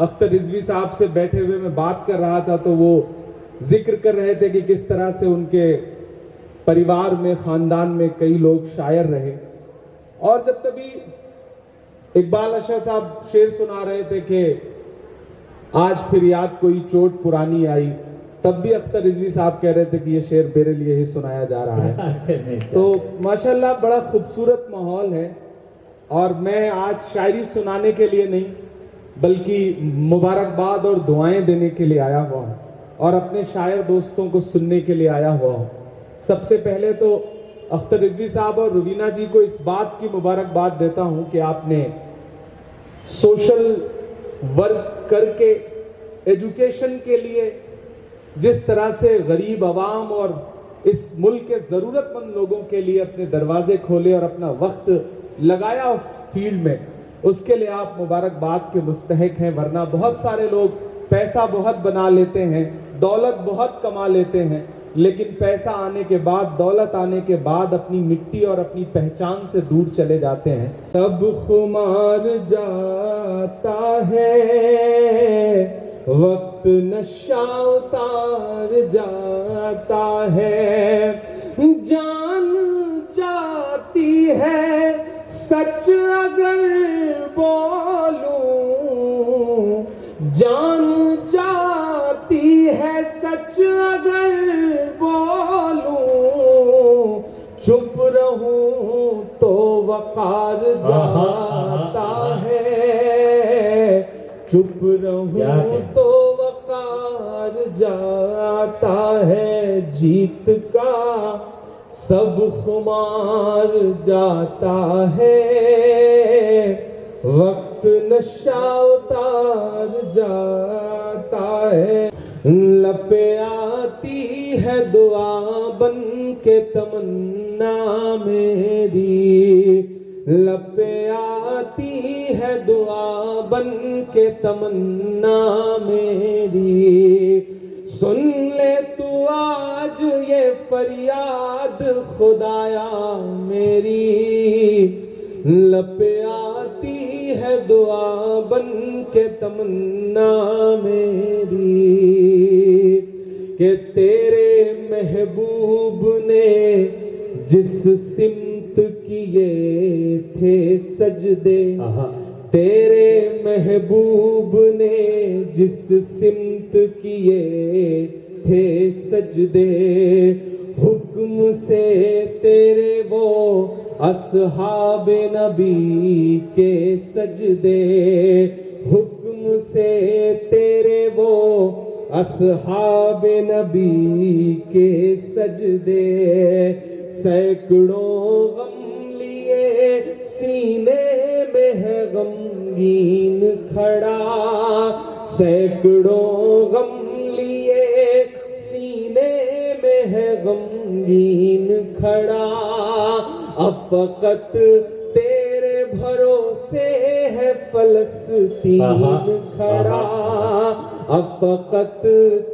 अख्तर रिजवी साहब से बैठे हुए मैं बात कर रहा था तो वो जिक्र कर रहे थे कि किस तरह से उनके परिवार में, खानदान में कई लोग शायर रहे। और जब तभी इकबाल अशर साहब शेर सुना रहे थे कि आज फिर याद कोई चोट पुरानी आई, तब भी अख्तर रिजवी साहब कह रहे थे कि ये शेर मेरे लिए ही सुनाया जा रहा है। तो माशाल्लाह बड़ा खूबसूरत माहौल है। और मैं आज शायरी सुनाने के लिए नहीं बल्कि मुबारकबाद और दुआएं देने के लिए आया हुआ हूँ और अपने शायर दोस्तों को सुनने के लिए आया हुआ हूँ। सबसे पहले तो अख्तर रिजवी साहब और रुबीना जी को इस बात की मुबारकबाद देता हूँ कि आपने सोशल वर्क करके एजुकेशन के लिए जिस तरह से गरीब आवाम और इस मुल्क के ज़रूरतमंद लोगों के लिए अपने दरवाजे खोले और अपना वक्त लगाया उस फील्ड में, उसके लिए आप मुबारकबाद के मुस्तहिक हैं। वरना बहुत सारे लोग पैसा बहुत बना लेते हैं, दौलत बहुत कमा लेते हैं, लेकिन पैसा आने के बाद, दौलत आने के बाद अपनी मिट्टी और अपनी पहचान से दूर चले जाते हैं। सब खुमार जाता है, वक्त नशा उतार जाता है, जान जाती है सच अगर बोलूं, जान जाती है सच अगर बोलूं, चुप रहूं तो वकार जाता है, चुप रहूं तो वकार जाता है, जीत का सब खुमार जाता है, वक्त नशा उतार जाता है। लपे आती है दुआ बन के तमन्ना मेरी, लपे आती है दुआ बन के तमन्ना मेरी, सुन ले तू आज ये फरियाद खुदाया मेरी, लपे आती है दुआ बन के तमन्ना मेरी, कि तेरे महबूब ने जिस सिमत किए थे सजदे, तेरे महबूब ने जिस सिमत किए थे सजदे, हुक्म से तेरे वो असहाब नबी के सजदे, हुक्म से तेरे वो असहाब नबी के सजदे, सैकड़ों गम लिए सीने में है गमगीन खड़ा, सैकड़ों गम लिए सीने में है गमगीन खड़ा, अब फकत तेरे भरोसे है फलस्तीन खड़ा, अब फकत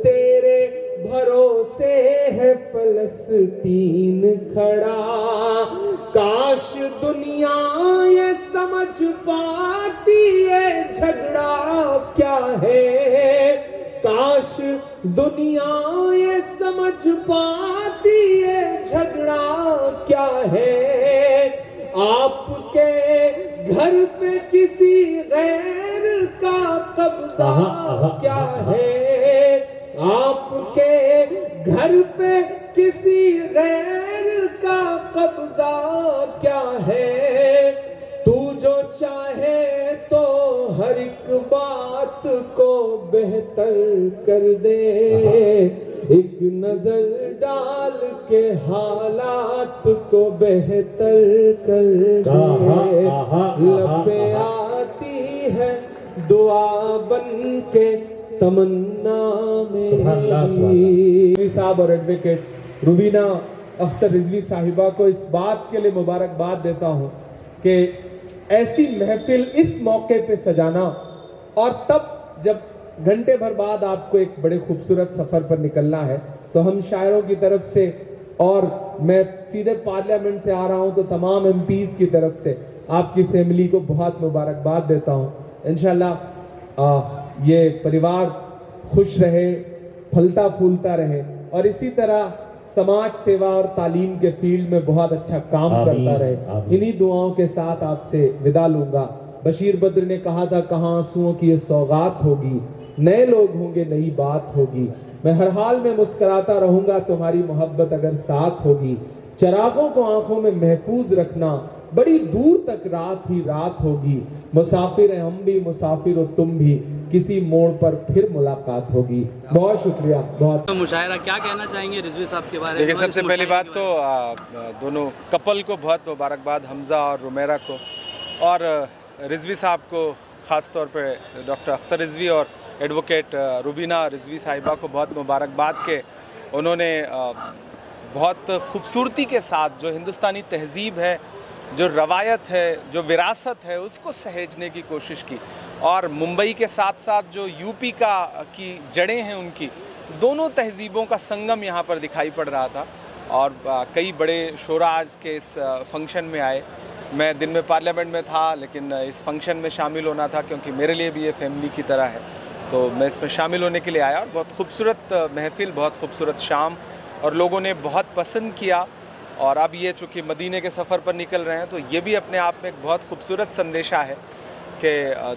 तेरे भरोसे है फलस्तीन खड़ा, काश दुनिया ये समझ पाती है झगड़ा क्या है, काश दुनिया ये समझ पाती है झगड़ा क्या है, आपके घर पे किसी गैर का कब्जा क्या है, आपके घर पे किसी गैर का कब्जा क्या है, तू जो चाहे तो हर एक बात को बेहतर कर दे, एक नजर डाल के हालात को बेहतर कर दे, लपे आती है दुआ बन के तमन्ना मेरी। साहब और एडवोकेट रुबीना अख्तर रिजवी साहिबा को इस बात के लिए मुबारकबाद देता हूँ कि ऐसी महफिल इस मौके पे सजाना, और तब जब घंटे भर बाद आपको एक बड़े खूबसूरत सफर पर निकलना है, तो हम शायरों की तरफ से, और मैं सीधे पार्लियामेंट से आ रहा हूं तो तमाम एमपीज की तरफ से आपकी फैमिली को बहुत मुबारकबाद देता हूं। इंशाल्लाह ये परिवार खुश रहे, फलता फूलता रहे और इसी तरह समाज सेवा और तालीम के फील्ड में बहुत अच्छा काम करता रहे। इन्हीं दुआओं के साथ आपसे विदा लूंगा। बशीर बद्र ने कहा था, कहाँ आंसुओं की ये सौगात होगी, नए लोग होंगे, नई बात होगी। मैं हर हाल में मुस्कुराता रहूंगा, तुम्हारी मोहब्बत अगर साथ होगी। चरागों को आंखों में महफूज रखना, बड़ी दूर तक रात ही रात होगी। मुसाफिर हैं हम भी, मुसाफिर हो तुम भी, किसी मोड़ पर फिर मुलाकात होगी। बहुत शुक्रिया। बहुत मुशायरा, क्या कहना चाहेंगे रिजवी साहब के बारे में? देखिए, सबसे पहली बात तो दोनों कपल को बहुत मुबारकबाद, हमजा और रुमेरा को, और रिजवी साहब को ख़ास तौर पे डॉक्टर अख्तर रिजवी और एडवोकेट रुबीना रिजवी साहिबा को बहुत मुबारकबाद के उन्होंने बहुत खूबसूरती के साथ जो हिंदुस्तानी तहज़ीब है, जो रवायत है, जो विरासत है, उसको सहेजने की कोशिश की। और मुंबई के साथ साथ जो यूपी की जड़ें हैं, उनकी दोनों तहज़ीबों का संगम यहाँ पर दिखाई पड़ रहा था। और कई बड़े शोरा आज के इस फंक्शन में आए। मैं दिन में पार्लियामेंट में था, लेकिन इस फंक्शन में शामिल होना था क्योंकि मेरे लिए भी ये फैमिली की तरह है, तो मैं इसमें शामिल होने के लिए आया। और बहुत खूबसूरत महफ़िल, बहुत खूबसूरत शाम, और लोगों ने बहुत पसंद किया। और अब ये चूँकि मदीने के सफ़र पर निकल रहे हैं, तो ये भी अपने आप में एक बहुत खूबसूरत संदेशा है कि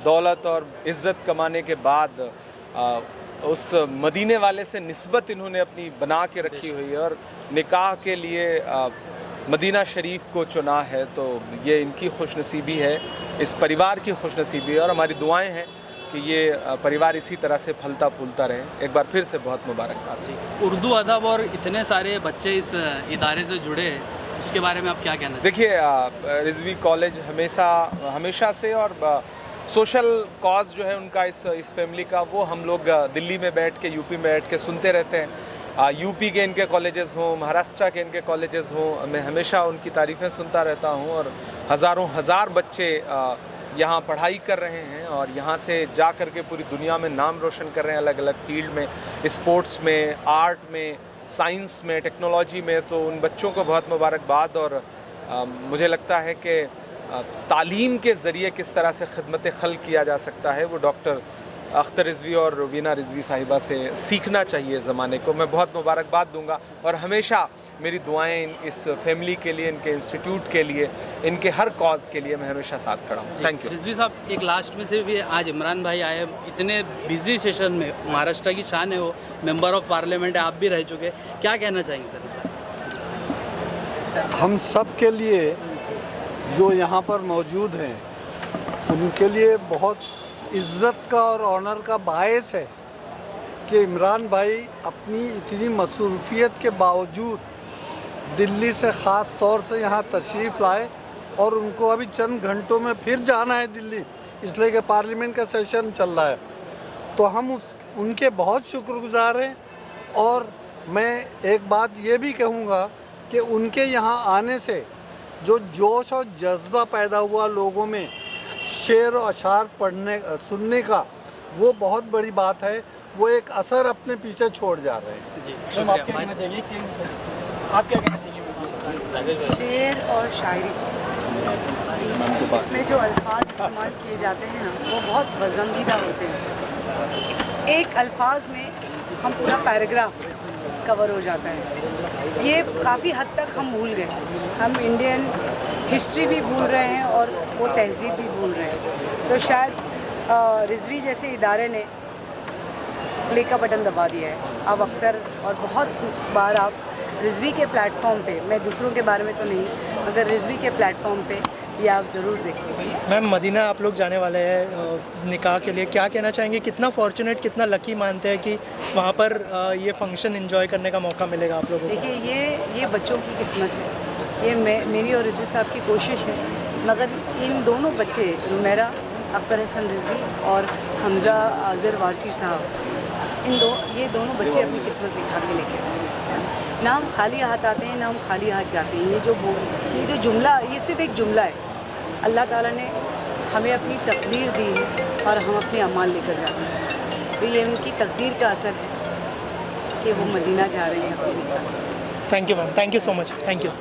दौलत और इज़्ज़त कमाने के बाद उस मदीने वाले से निस्बत इन्होंने अपनी बना के रखी हुई है और निकाह के लिए मदीना शरीफ को चुना है। तो ये इनकी खुशनसीबी है, इस परिवार की खुशनसीबी है, और हमारी दुआएं हैं कि ये परिवार इसी तरह से फलता फूलता रहे। एक बार फिर से बहुत मुबारकबाद। जी, उर्दू अदब और इतने सारे बच्चे इस इदारे से जुड़े हैं, उसके बारे में आप क्या कहना हैं? देखिए, रिजवी कॉलेज हमेशा से, और सोशल कॉज जो है उनका इस फैमिली का, वो हम लोग दिल्ली में बैठ के, यूपी में बैठ के सुनते रहते हैं। यूपी के इनके कॉलेजेस हों, महाराष्ट्र के इनके कॉलेजेस हों, मैं हमेशा उनकी तारीफ़ें सुनता रहता हूँ। और हज़ार बच्चे यहाँ पढ़ाई कर रहे हैं और यहाँ से जा कर के पूरी दुनिया में नाम रोशन कर रहे हैं, अलग अलग फील्ड में, स्पोर्ट्स में, आर्ट में, साइंस में, टेक्नोलॉजी में। तो उन बच्चों को बहुत मुबारकबाद। और मुझे लगता है कि तालीम के ज़रिए किस तरह से खिदमत खल्क़ किया जा सकता है, वो डॉक्टर अख्तर रिजवी और रुबीना रिजवी साहिबा से सीखना चाहिए ज़माने को। मैं बहुत मुबारकबाद दूंगा और हमेशा मेरी दुआएं इस फैमिली के लिए, इनके इंस्टीट्यूट के लिए, इनके हर कॉज के लिए मैं हमेशा साथ खड़ा हूँ। Thank you. रिजवी साहब, एक लास्ट में से भी, आज इमरान भाई आए, इतने बिजी सेशन में, महाराष्ट्र की शान है वो, मेंबर ऑफ पार्लियामेंट है, आप भी रह चुके, क्या कहना चाहेंगे सर? हम सब के लिए जो यहाँ पर मौजूद हैं, उनके लिए बहुत इज़्ज़त का और ऑनर का बायस है कि इमरान भाई अपनी इतनी मसरूफियत के बावजूद दिल्ली से ख़ास तौर से यहाँ तशरीफ़ लाए। और उनको अभी चंद घंटों में फिर जाना है दिल्ली, इसलिए कि पार्लियामेंट का सेशन चल रहा है। तो हम उनके बहुत शुक्रगुज़ार हैं। और मैं एक बात ये भी कहूँगा कि उनके यहाँ आने से जो जोश और जज्बा पैदा हुआ लोगों में शेर और अशार सुनने का, वो बहुत बड़ी बात है। वो एक असर अपने पीछे छोड़ जा रहे हैं। जी, आप क्या कहना चाहिए? शेर और शायरी, इसमें जो अल्फाज इस्तेमाल किए जाते हैं ना, वो बहुत पसंदीदा होते हैं। एक अल्फाज में हम पूरा पैराग्राफ कवर हो जाता है। ये काफ़ी हद तक हम भूल गए। हम इंडियन हिस्ट्री भी भूल रहे हैं और वो तहज़ीब भी भूल रहे हैं। तो शायद रिजवी जैसे इदारे ने प्ले का बटन दबा दिया है। अब अक्सर और बहुत बार आप रिजवी के प्लेटफॉर्म पे, मैं दूसरों के बारे में तो नहीं, मगर रिजवी के प्लेटफॉर्म पे ये आप ज़रूर देखेंगे। मैम, मदीना आप लोग जाने वाले हैं निकाह के लिए, क्या कहना चाहेंगे? कितना फॉर्चुनेट, कितना लकी मानते हैं कि वहाँ पर ये फंक्शन एंजॉय करने का मौका मिलेगा आप लोगों को? देखिए, ये बच्चों की किस्मत है, ये मेरी और रिजवी साहब की कोशिश है। मगर इन दोनों बच्चे, रुमेरा अख्तर हसन रिजवी और हमजा आज़र वारसी साहब, ये दोनों बच्चे अपनी किस्मत लिखा के लेके आए। ना हम खाली हाथ आते हैं, ना हम खाली हाथ जाते हैं। ये जो जुमला, ये सिर्फ एक जुमला है। अल्लाह ताला ने हमें अपनी तकदीर दी है और हम अपने अमाल लेकर जाते हैं। तो ये उनकी तकदीर का असर है कि वो मदीना जा रहे हैं। Thank you ma'am, thank you so much, thank you.